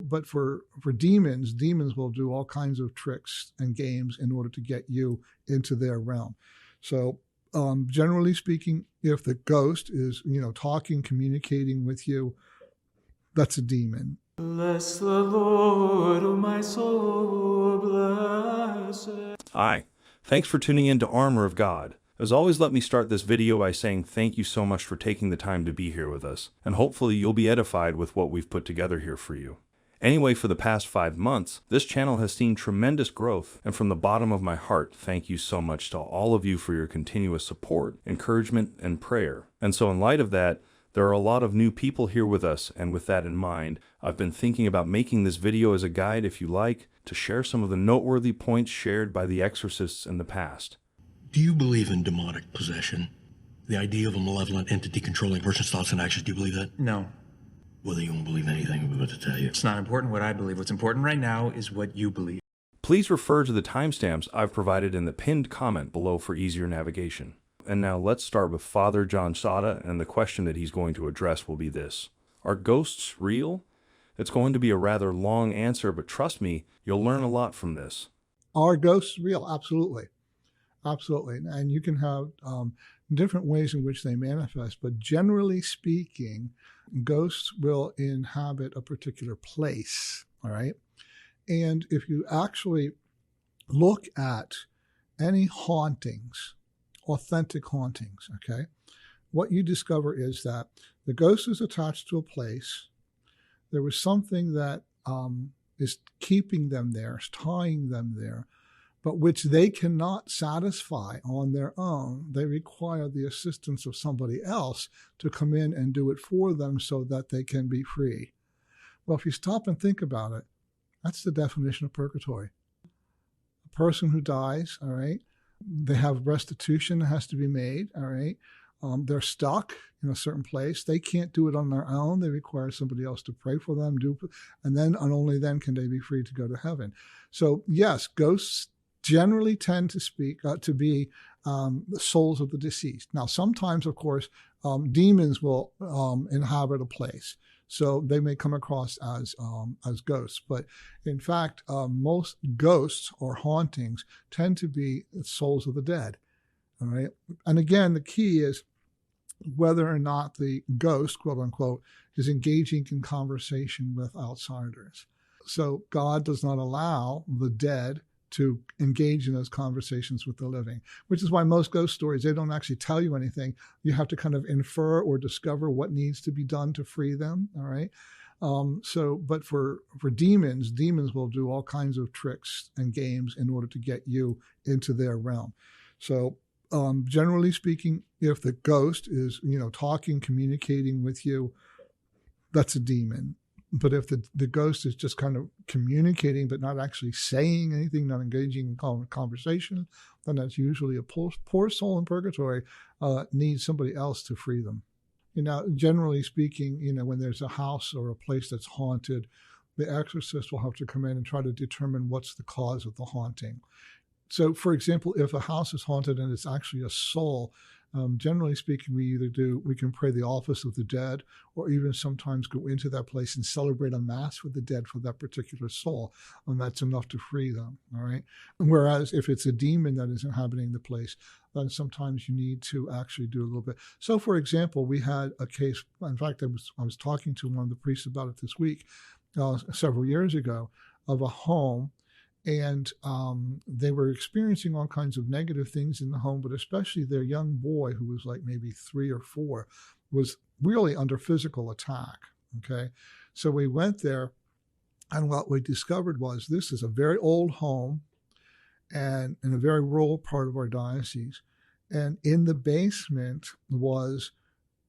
but for demons, demons will do all kinds of tricks and games in order to get you into their realm. So generally speaking, if the ghost is, talking, communicating with you, that's a demon. Bless the Lord, O my soul, bless it. Hi, thanks for tuning in to Armor of God. As always, let me start this video by saying thank you so much for taking the time to be here with us, and hopefully you'll be edified with what we've put together here for you. Anyway, for the past 5 months, this channel has seen tremendous growth, and from the bottom of my heart, thank you so much to all of you for your continuous support, encouragement, and prayer. And so in light of that, there are a lot of new people here with us, and with that in mind, I've been thinking about making this video as a guide, if you like, to share some of the noteworthy points shared by the Exorcists in the past. Do you believe in demonic possession? The idea of a malevolent entity controlling a person's thoughts and actions, do you believe that? No, Well, then you won't believe anything I'm about to tell you. it's not important what I believe. What's important right now is what you believe. Please refer to the timestamps I've provided in the pinned comment below for easier navigation. And now let's start with Father John Szada, and the question that he's going to address will be this. Are ghosts real? It's going to be a rather long answer, but trust me, you'll learn a lot from this. Are ghosts real? Absolutely. Absolutely. And you can have different ways in which they manifest, but generally speaking, ghosts will inhabit a particular place, all right? And if you actually look at any hauntings, authentic hauntings, okay, what you discover is that the ghost is attached to a place. There was something that is keeping them there, tying them there, but which they cannot satisfy on their own. They require the assistance of somebody else to come in and do it for them so that they can be free. Well, if you stop and think about it, that's the definition of purgatory. A person who dies, all right, they have restitution that has to be made, all right. They're stuck in a certain place. They can't do it on their own. They require somebody else to pray for them, and then and only then can they be free to go to heaven. So yes, ghosts generally tend to be the souls of the deceased. Now, sometimes, of course, demons will inhabit a place, so they may come across as ghosts. But in fact, most ghosts or hauntings tend to be souls of the dead. All right, and again, the key is whether or not the ghost, quote unquote, is engaging in conversation with outsiders. So God does not allow the dead to engage in those conversations with the living, which is why most ghost stories, they don't actually tell you anything. You have to kind of infer or discover what needs to be done to free them, all right? But for demons, demons will do all kinds of tricks and games in order to get you into their realm. So generally speaking, if the ghost is, talking, communicating with you, that's a demon. But if the ghost is just kind of communicating but not actually saying anything, not engaging in conversation, then that's usually a poor soul in purgatory needs somebody else to free them. Generally speaking, when there's a house or a place that's haunted, the exorcist will have to come in and try to determine what's the cause of the haunting. So, for example, if a house is haunted and it's actually a soul, generally speaking, we can pray the office of the dead, or even sometimes go into that place and celebrate a mass with the dead for that particular soul, and that's enough to free them, all right? Whereas if it's a demon that is inhabiting the place, then sometimes you need to actually do a little bit. So, for example, we had a case, in fact, I was talking to one of the priests about it this week, several years ago, of a home. And they were experiencing all kinds of negative things in the home, but especially their young boy, who was like maybe 3 or 4, was really under physical attack, okay? So we went there, and what we discovered was this is a very old home and in a very rural part of our diocese. And in the basement was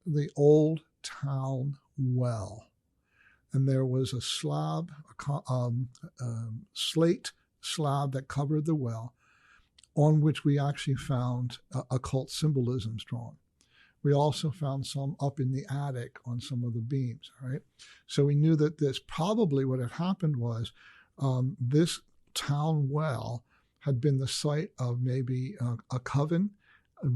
the old town well. And there was a slab, slate slab that covered the well, on which we actually found occult symbolisms drawn. We also found some up in the attic on some of the beams, all right? So we knew that this probably what had happened was this town well had been the site of maybe a coven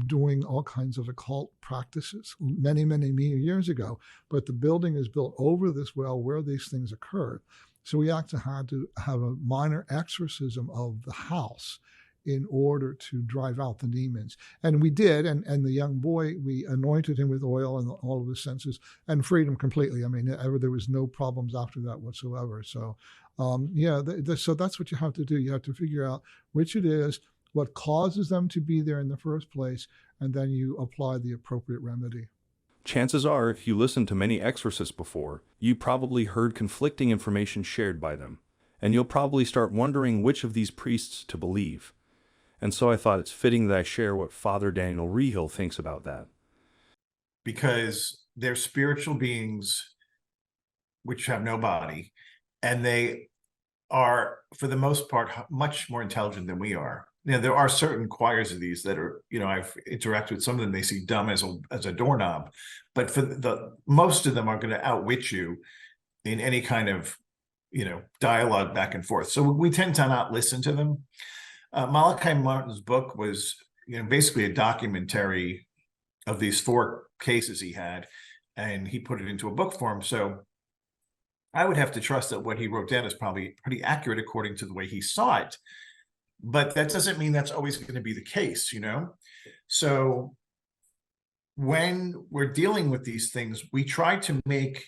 doing all kinds of occult practices many, many years ago. But the building is built over this well where these things occurred. So we actually had to have a minor exorcism of the house in order to drive out the demons. And we did, and the young boy, we anointed him with oil and all of his senses and freed him completely. I mean, there was no problems after that whatsoever. So, so that's what you have to do. You have to figure out which it is, what causes them to be there in the first place, and then you apply the appropriate remedy. Chances are, if you listened to many exorcists before, you probably heard conflicting information shared by them, and you'll probably start wondering which of these priests to believe. And so I thought it's fitting that I share what Father Daniel Reehil thinks about that. Because they're spiritual beings which have no body, and they are, for the most part, much more intelligent than we are. There are certain choirs of these that are, I've interacted with some of them, they see dumb as a doorknob, but for most of them are going to outwit you in any kind of, dialogue back and forth. So we tend to not listen to them. Malachi Martin's book was, basically a documentary of these 4 cases he had, and he put it into a book form. So I would have to trust that what he wrote down is probably pretty accurate according to the way he saw it. But that doesn't mean that's always going to be the case, So when we're dealing with these things, we try to make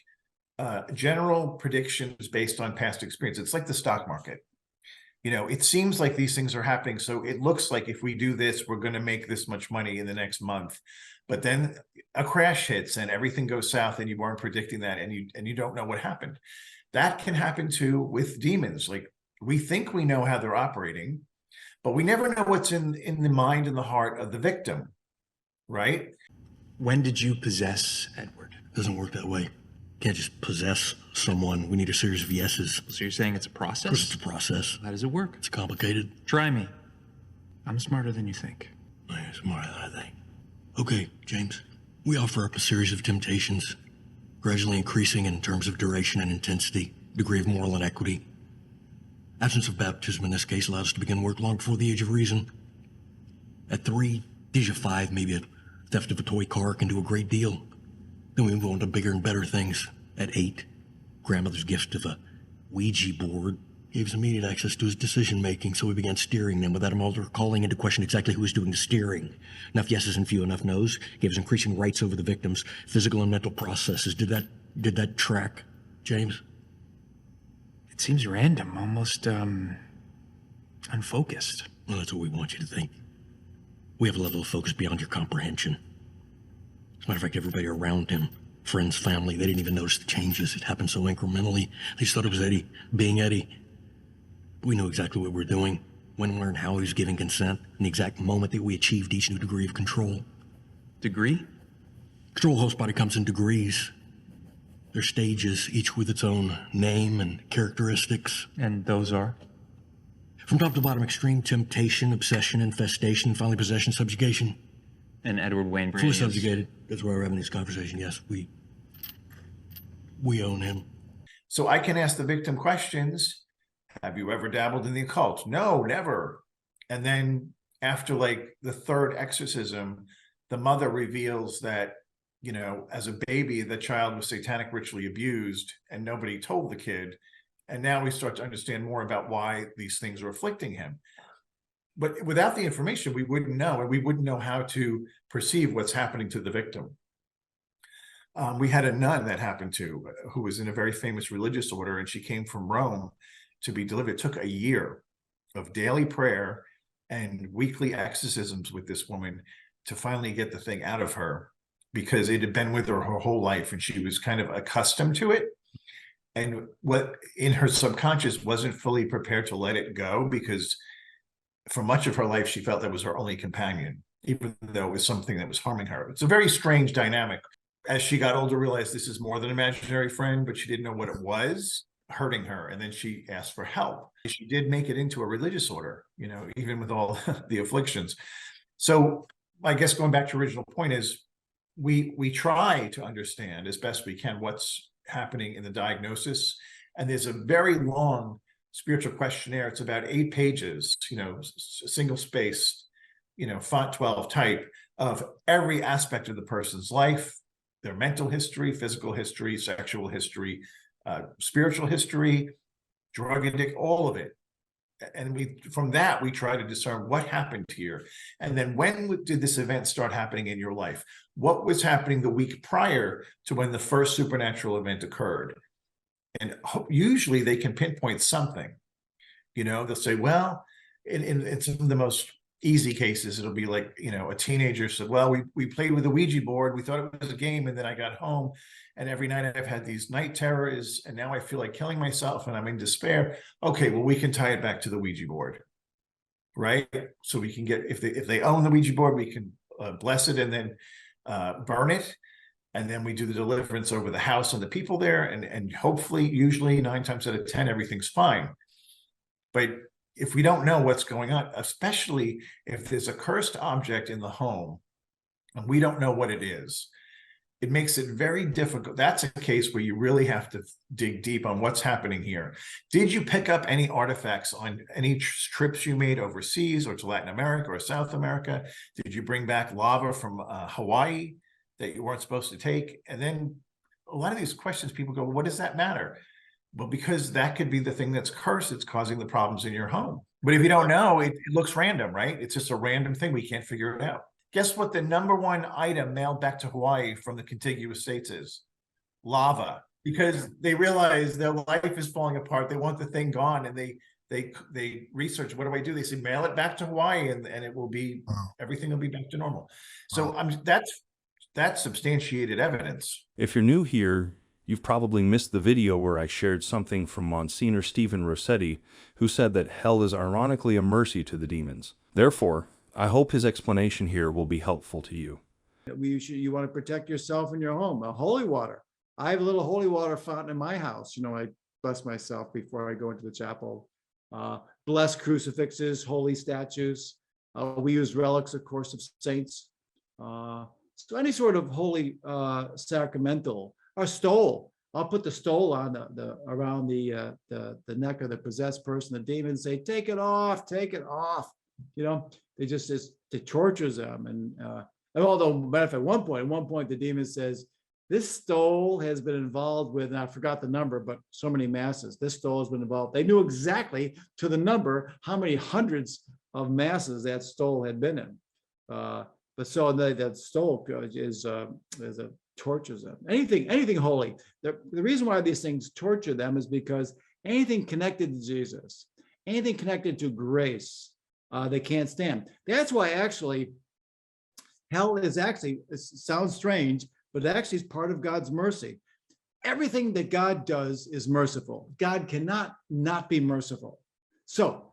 general predictions based on past experience. It's like the stock market. It seems like these things are happening. So it looks like if we do this, we're going to make this much money in the next month. But then a crash hits and everything goes south and you weren't predicting that, and you don't know what happened. That can happen too with demons. Like, we think we know how they're operating, but we never know what's in the mind and the heart of the victim, right? When did you possess Edward? It doesn't work that way. Can't just possess someone. We need a series of yeses. So you're saying it's a Of course process? it's a process. How does it work? It's complicated. Try me. I'm smarter than you think. You're smarter than I think. Okay, James. We offer up a series of temptations, gradually increasing in terms of duration and intensity, degree of moral inequity. Absence of baptism in this case allowed us to begin work long before the age of reason. At 3, age of 5, maybe a theft of a toy car can do a great deal. Then we move on to bigger and better things. At 8, grandmother's gift of a Ouija board gave us immediate access to his decision-making, so we began steering them without him ever calling into question exactly who was doing the steering. Enough yeses and few enough nos gave us increasing rights over the victim's physical and mental processes. Did that track, James? It seems random, almost, unfocused. Well, that's what we want you to think. We have a level of focus beyond your comprehension. As a matter of fact, everybody around him, friends, family, they didn't even notice the changes. It happened so incrementally. They just thought it was Eddie being Eddie. We knew exactly what we were doing, when, where, and how he was giving consent, and the exact moment that we achieved each new degree of control. Degree? Control host body comes in degrees. They're stages, each with its own name and characteristics. And those are? From top to bottom, extreme temptation, obsession, infestation, finally possession, subjugation. And Edward Wayne Fully is... subjugated. That's why we're having this conversation. Yes, we own him. So I can ask the victim questions. Have you ever dabbled in the occult? No, never. And then after like the 3rd exorcism, the mother reveals that, as a baby, the child was satanic ritually abused and nobody told the kid. And now we start to understand more about why these things are afflicting him. But without the information, we wouldn't know, and we wouldn't know how to perceive what's happening to the victim. We had a nun that happened to, who was in a very famous religious order, and she came from Rome to be delivered. It took a year of daily prayer and weekly exorcisms with this woman to finally get the thing out of her, because it had been with her whole life, and she was kind of accustomed to it. And what in her subconscious wasn't fully prepared to let it go, because for much of her life, she felt that was her only companion, even though it was something that was harming her. It's a very strange dynamic. As she got older, realized this is more than an imaginary friend, but she didn't know what it was hurting her. And then she asked for help. She did make it into a religious order, even with all the afflictions. So I guess going back to original point is we try to understand as best we can what's happening in the diagnosis. And there's a very long spiritual questionnaire. It's about 8 pages, single spaced, font 12 type, of every aspect of the person's life, their mental history, physical history, sexual history, spiritual history, drug addict, all of it. And from that, we try to discern what happened here. And then when did this event start happening in your life? What was happening the week prior to when the first supernatural event occurred? And usually they can pinpoint something. They'll say, well, in some of the most easy cases, it'll be like, a teenager said, well, we played with a Ouija board. We thought it was a game. And then I got home and every night I've had these night terrors and now I feel like killing myself and I'm in despair. Okay, well, we can tie it back to the Ouija board, right? So we can get, if they own the Ouija board, we can bless it and then burn it. And then we do the deliverance over the house and the people there. And hopefully, usually 9 times out of 10, everything's fine. But if we don't know what's going on, especially if there's a cursed object in the home and we don't know what it is, it makes it very difficult. That's a case where you really have to dig deep on what's happening here. Did you pick up any artifacts on any trips you made overseas or to Latin America or South America? Did you bring back lava from Hawaii that you weren't supposed to take? And then a lot of these questions, people go, what does that matter? Well, because that could be the thing that's cursed. It's causing the problems in your home. But if you don't know, it looks random, right? It's just a random thing. We can't figure it out. Guess what the #1 item mailed back to Hawaii from the contiguous states is? Lava. Because they realize their life is falling apart. They want the thing gone, and they research, what do I do? They say, mail it back to Hawaii, and it will be, everything will be back to normal. So that's substantiated evidence. If you're new here, you've probably missed the video where I shared something from Msgr Stephen Rossetti, who said that hell is ironically a mercy to the demons. Therefore, I hope his explanation here will be helpful to you. You want to protect yourself and your home. Holy water. I have a little holy water fountain in my house. I bless myself before I go into the chapel. Bless crucifixes, holy statues. We use relics, of course, of saints. So any sort of holy sacramental or stole. I'll put the stole on around the neck of the possessed person, the demons say, take it off, take it off. It tortures them. And although, matter of fact, at one point, the demon says, this stole has been involved with, and I forgot the number, but so many masses. This stole has been involved. They knew exactly to the number how many hundreds of masses that stole had been in. But so that stole tortures them. Anything holy. The reason why these things torture them is because anything connected to Jesus, anything connected to grace, they can't stand. That's why actually hell is actually, it sounds strange, but it actually is part of God's mercy. Everything that God does is merciful. God cannot not be merciful. So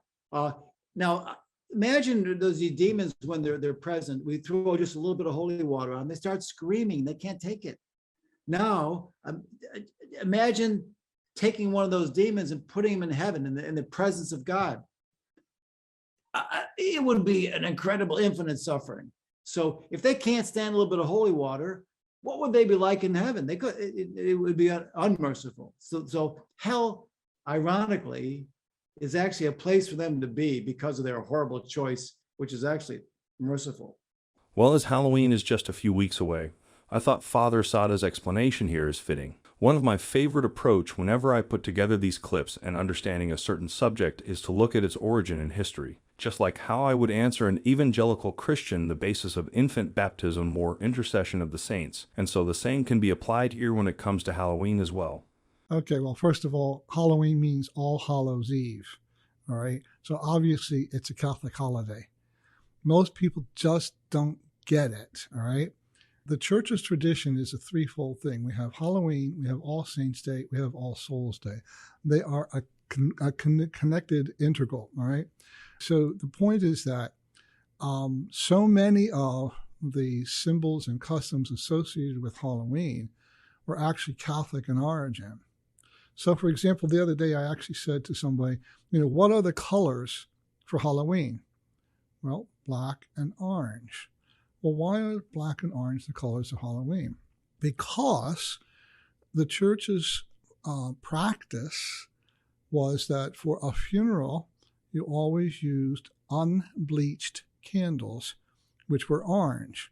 now imagine those demons when they're present. We throw just a little bit of holy water on them. They start screaming. They can't take it. Now imagine taking one of those demons and putting him in heaven in the presence of God. It would be an incredible infinite suffering. So if they can't stand a little bit of holy water, what would they be like in heaven? It would be unmerciful. So hell, ironically, is actually a place for them to be because of their horrible choice, which is actually merciful. Well, as Halloween is just a few weeks away, I thought Father Szada's explanation here is fitting. One of my favorite approach whenever I put together these clips and understanding a certain subject is to look at its origin in history. Just like how I would answer an evangelical Christian the basis of infant baptism or intercession of the saints. And so the same can be applied here when it comes to Halloween as well. Okay, well, first of all, Halloween means All Hallows Eve, all right? So obviously it's a Catholic holiday. Most people just don't get it, all right? The church's tradition is a threefold thing. We have Halloween, we have All Saints' Day, we have All Souls' Day. They are a connected integral, all right? So the point is that so many of the symbols and customs associated with Halloween were actually Catholic in origin. So, for example, the other day I actually said to somebody, what are the colors for Halloween? Well, black and orange. Well, why are black and orange the colors of Halloween? Because the church's practice was that for a funeral, you always used unbleached candles, which were orange.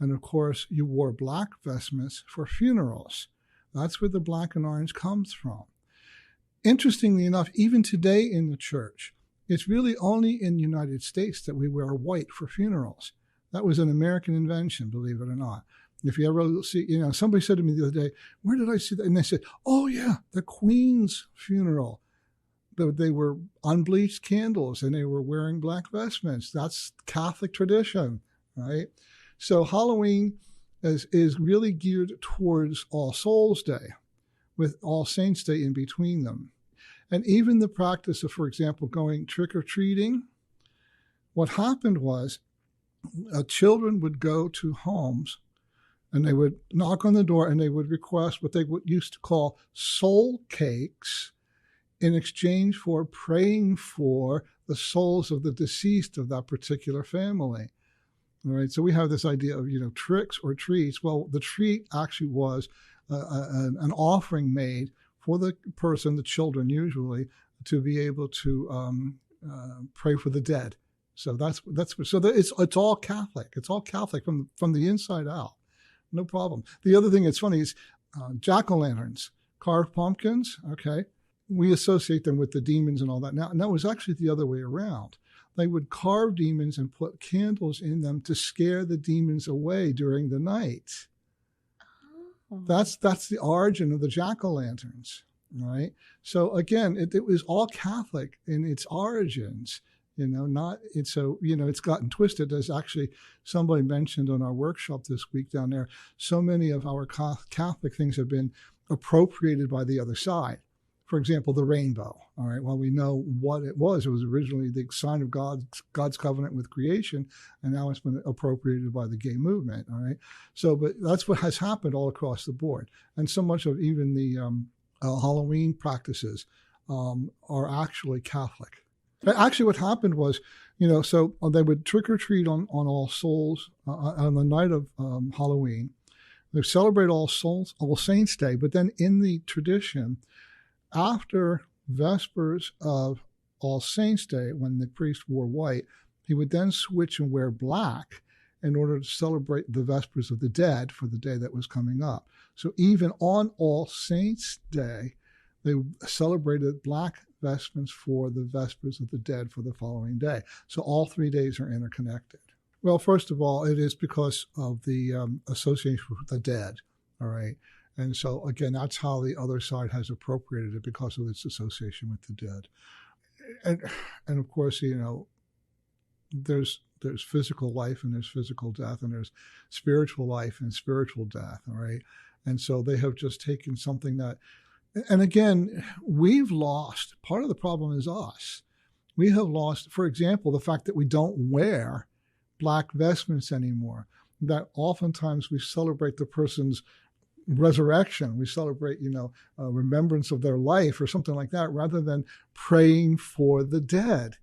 And of course, you wore black vestments for funerals. That's where the black and orange comes from. Interestingly enough, even today in the church, it's really only in the United States that we wear white for funerals. That was an American invention, believe it or not. If you ever see, somebody said to me the other day, where did I see that? And they said, oh yeah, the Queen's funeral. They were unbleached candles and they were wearing black vestments. That's Catholic tradition, right? So Halloween is really geared towards All Souls Day, with All Saints Day in between them. And even the practice of, for example, going trick-or-treating, what happened was children would go to homes and they would knock on the door and they would request what they used to call soul cakes in exchange for praying for the souls of the deceased of that particular family. All right, so we have this idea of, tricks or treats. Well, the treat actually was an offering made for the person, the children usually, to be able to pray for the dead. So it's all Catholic. It's all Catholic from the inside out. No problem. The other thing that's funny is jack-o'-lanterns, carved pumpkins. Okay, we associate them with the demons and all that. Now, and that was actually the other way around. They would carve demons and put candles in them to scare the demons away during the night. Oh. That's the origin of the jack-o'-lanterns, right? So again, it was all Catholic in its origins. It's gotten twisted. As actually somebody mentioned on our workshop this week down there, so many of our Catholic things have been appropriated by the other side. For example, the rainbow. All right. Well, we know what it was. It was originally the sign of God's covenant with creation, and now it's been appropriated by the gay movement. All right. So, but that's what has happened all across the board, and so much of even the Halloween practices are actually Catholic. Actually, what happened was, so they would trick or treat on All Souls on the night of Halloween. They celebrate All Saints Day, but then in the tradition, after Vespers of All Saints Day, when the priest wore white, he would then switch and wear black in order to celebrate the Vespers of the Dead for the day that was coming up. So even on All Saints Day, they celebrated black vestments for the Vespers of the Dead for the following day. So all 3 days are interconnected. Well, first of all, it is because of the association with the dead, all right? And so, again, that's how the other side has appropriated it, because of its association with the dead. And of course, there's physical life and there's physical death, and there's spiritual life and spiritual death, all right? And so they have just taken something that, and again, we've lost, part of the problem is us. We have lost, for example, the fact that we don't wear black vestments anymore, that oftentimes we celebrate the person's resurrection. We celebrate, remembrance of their life or something like that, rather than praying for the dead.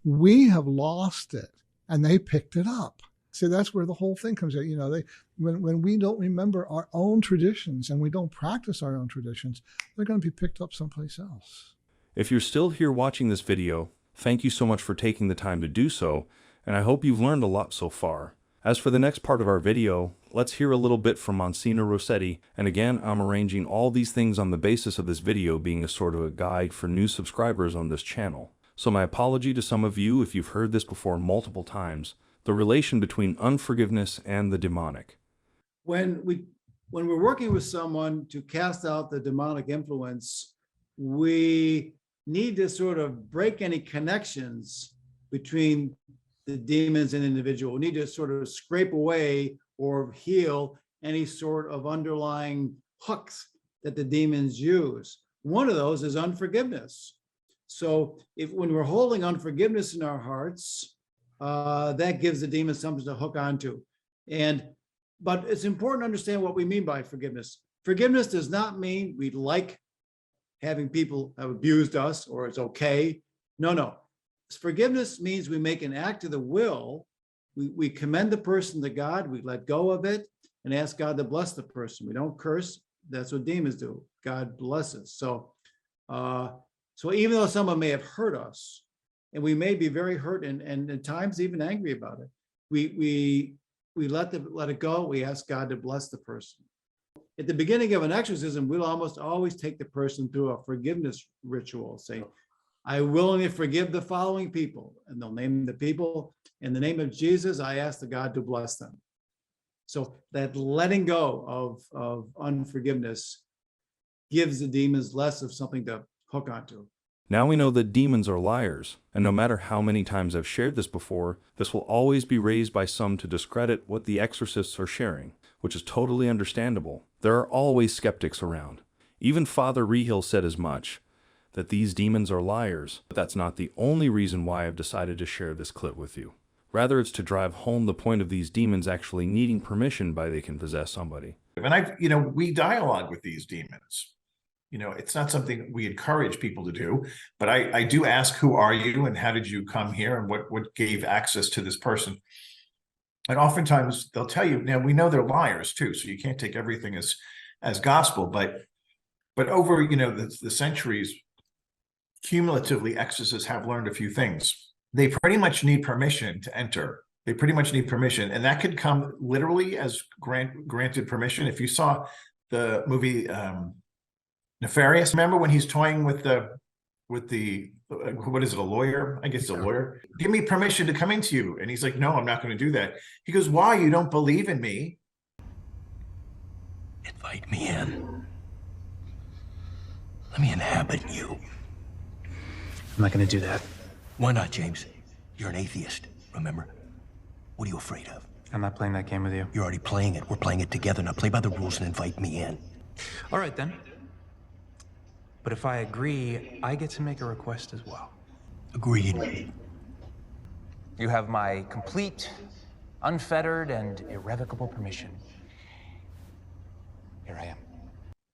We have lost it, and they picked it up. See, that's where the whole thing comes in. When we don't remember our own traditions and we don't practice our own traditions, they're going to be picked up someplace else. If you're still here watching this video, thank you so much for taking the time to do so, and I hope you've learned a lot so far. As for the next part of our video, let's hear a little bit from Msgr Rossetti, and again, I'm arranging all these things on the basis of this video being a sort of a guide for new subscribers on this channel. So my apology to some of you if you've heard this before multiple times, the relation between unforgiveness and the demonic. When we're working with someone to cast out the demonic influence, we need to sort of break any connections between the demons and individual. We need to sort of scrape away or heal any sort of underlying hooks that the demons use. One of those is unforgiveness. So when we're holding unforgiveness in our hearts, that gives the demon something to hook onto. But it's important to understand what we mean by forgiveness. Forgiveness does not mean we like having people have abused us or it's okay. No. Forgiveness means we make an act of the will. We commend the person to God. We let go of it and ask God to bless the person. We don't curse. That's what demons do. God blesses. So even though someone may have hurt us, and we may be very hurt and at times even angry about it, we let it go. We ask God to bless the person. at the beginning of an exorcism, we'll almost always take the person through a forgiveness ritual, saying, I willingly forgive the following people, and they'll name the people. In the name of Jesus, I ask the God to bless them. So that letting go of unforgiveness gives the demons less of something to hook onto. Now we know that demons are liars, and no matter how many times I've shared this before, this will always be raised by some to discredit what the exorcists are sharing, which is totally understandable. There are always skeptics around. Even Father Reehil said as much, that these demons are liars, but that's not the only reason why I've decided to share this clip with you. Rather, it's to drive home the point of these demons actually needing permission by they can possess somebody. And we dialogue with these demons. It's not something we encourage people to do, but I do ask, who are you and how did you come here and what gave access to this person? And oftentimes they'll tell you, now we know they're liars too, so you can't take everything as gospel, but over, the centuries, cumulatively, exorcists have learned a few things. They pretty much need permission to enter. They pretty much need permission, and that could come literally as granted permission. If you saw the movie Nefarious, remember when he's toying with the what is it, a lawyer? I guess a lawyer. Give me permission to come into you, and he's like, no, I'm not going to do that. He goes, why? You don't believe in me? Invite me in. Let me inhabit you. I'm not going to do that. Why not, James? You're an atheist, remember? What are you afraid of? I'm not playing that game with you. You're already playing it. We're playing it together. Now play by the rules and invite me in. All right, then. But if I agree, I get to make a request as well. Agreed. You have my complete, unfettered, and irrevocable permission. Here I am.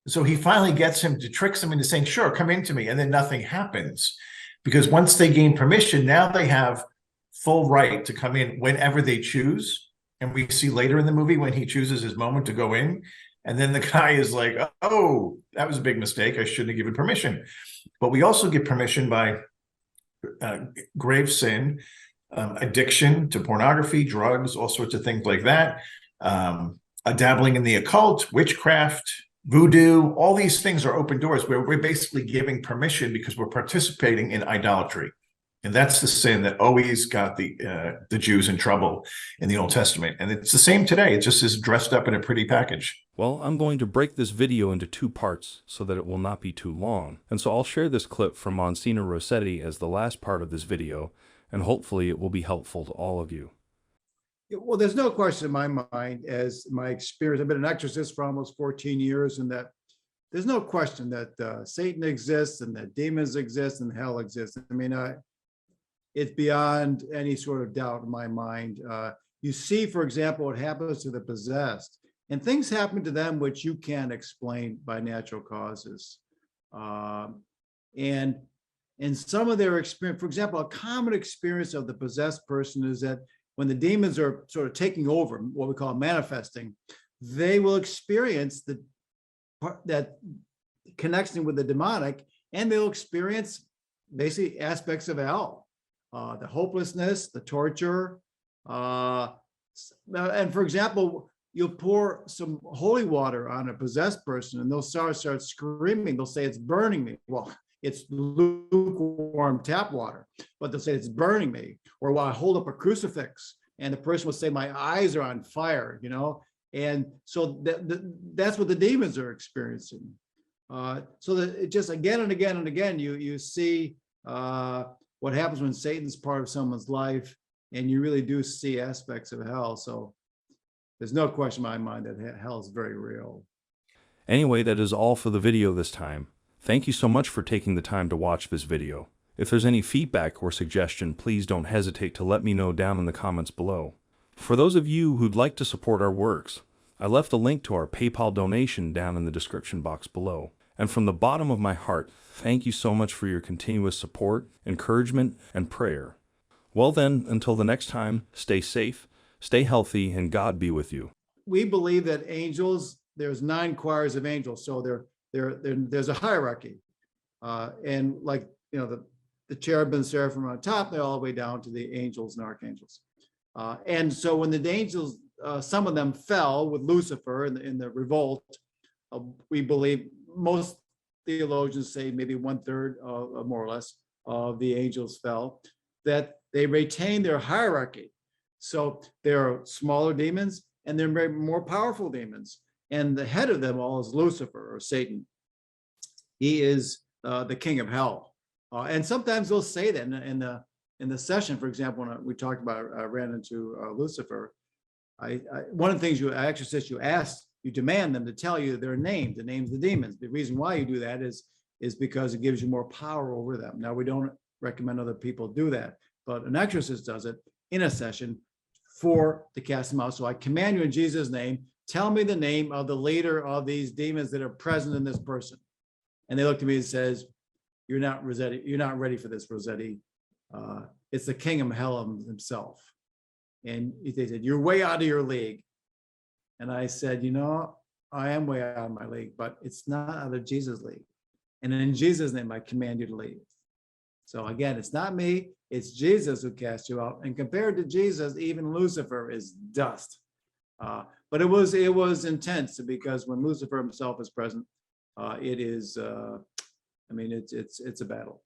So he finally gets him to tricks him into saying, sure, come into me. And then nothing happens. Because once they gain permission, now they have full right to come in whenever they choose. And we see later in the movie when he chooses his moment to go in. And then the guy is like, oh, that was a big mistake. I shouldn't have given permission. But we also get permission by grave sin, addiction to pornography, drugs, all sorts of things like that. Dabbling in the occult, witchcraft, voodoo, all these things are open doors where we're basically giving permission because we're participating in idolatry. And that's the sin that always got the Jews in trouble in the Old Testament. And it's the same today. It just is dressed up in a pretty package. Well, I'm going to break this video into 2 parts so that it will not be too long. And so I'll share this clip from Msgr Rossetti as the last part of this video, and hopefully it will be helpful to all of you. Well, there's no question in my mind, as my experience, I've been an exorcist for almost 14 years, and that there's no question that Satan exists and that demons exist and hell exists. I mean, it's beyond any sort of doubt in my mind. You see, for example, what happens to the possessed, and things happen to them which you can't explain by natural causes. And some of their experience, for example, a common experience of the possessed person is that when the demons are sort of taking over, what we call manifesting, they will experience that connection with the demonic, and they'll experience basically aspects of hell, the hopelessness, the torture. And for example, you'll pour some holy water on a possessed person and they'll start screaming. They'll say, it's burning me. Well, it's lukewarm tap water, but they'll say it's burning me. Or while I hold up a crucifix and the person will say, my eyes are on fire, And so that's what the demons are experiencing. So that it just again and again and again, you see what happens when Satan's part of someone's life, and you really do see aspects of hell. So there's no question in my mind that hell is very real. Anyway, that is all for the video this time. Thank you so much for taking the time to watch this video. If there's any feedback or suggestion, please don't hesitate to let me know down in the comments below. For those of you who'd like to support our works, I left a link to our PayPal donation down in the description box below. And from the bottom of my heart, thank you so much for your continuous support, encouragement, and prayer. Well then, until the next time, stay safe, stay healthy, and God be with you. We believe that angels, there's 9 choirs of angels, so there's a hierarchy. And like, the cherubim, seraphim on top, they're all the way down to the angels and archangels. And so when the angels, some of them fell with Lucifer in the revolt, we believe, most theologians say maybe 1/3, more or less, of the angels fell, that they retain their hierarchy. So there are smaller demons and there are more powerful demons. And the head of them all is Lucifer, or Satan. He is the king of hell. And sometimes they'll say that in the session, for example, when we talked about, I ran into Lucifer. One of the things exorcists, you demand them to tell you their names, the names of the demons. The reason why you do that is because it gives you more power over them. Now, we don't recommend other people do that, but an exorcist does it in a session to cast them out. So I command you in Jesus' name, tell me the name of the leader of these demons that are present in this person. And they look at me and says, you're not Rossetti, you're not ready for this, Rossetti. It's the king of hell himself. And they said, you're way out of your league. And I said, I am way out of my league, but it's not out of Jesus' league. And in Jesus' name, I command you to leave. So again, it's not me, it's Jesus who cast you out. And compared to Jesus, even Lucifer is dust. But it was intense, because when Lucifer himself is present, it is, it's a battle.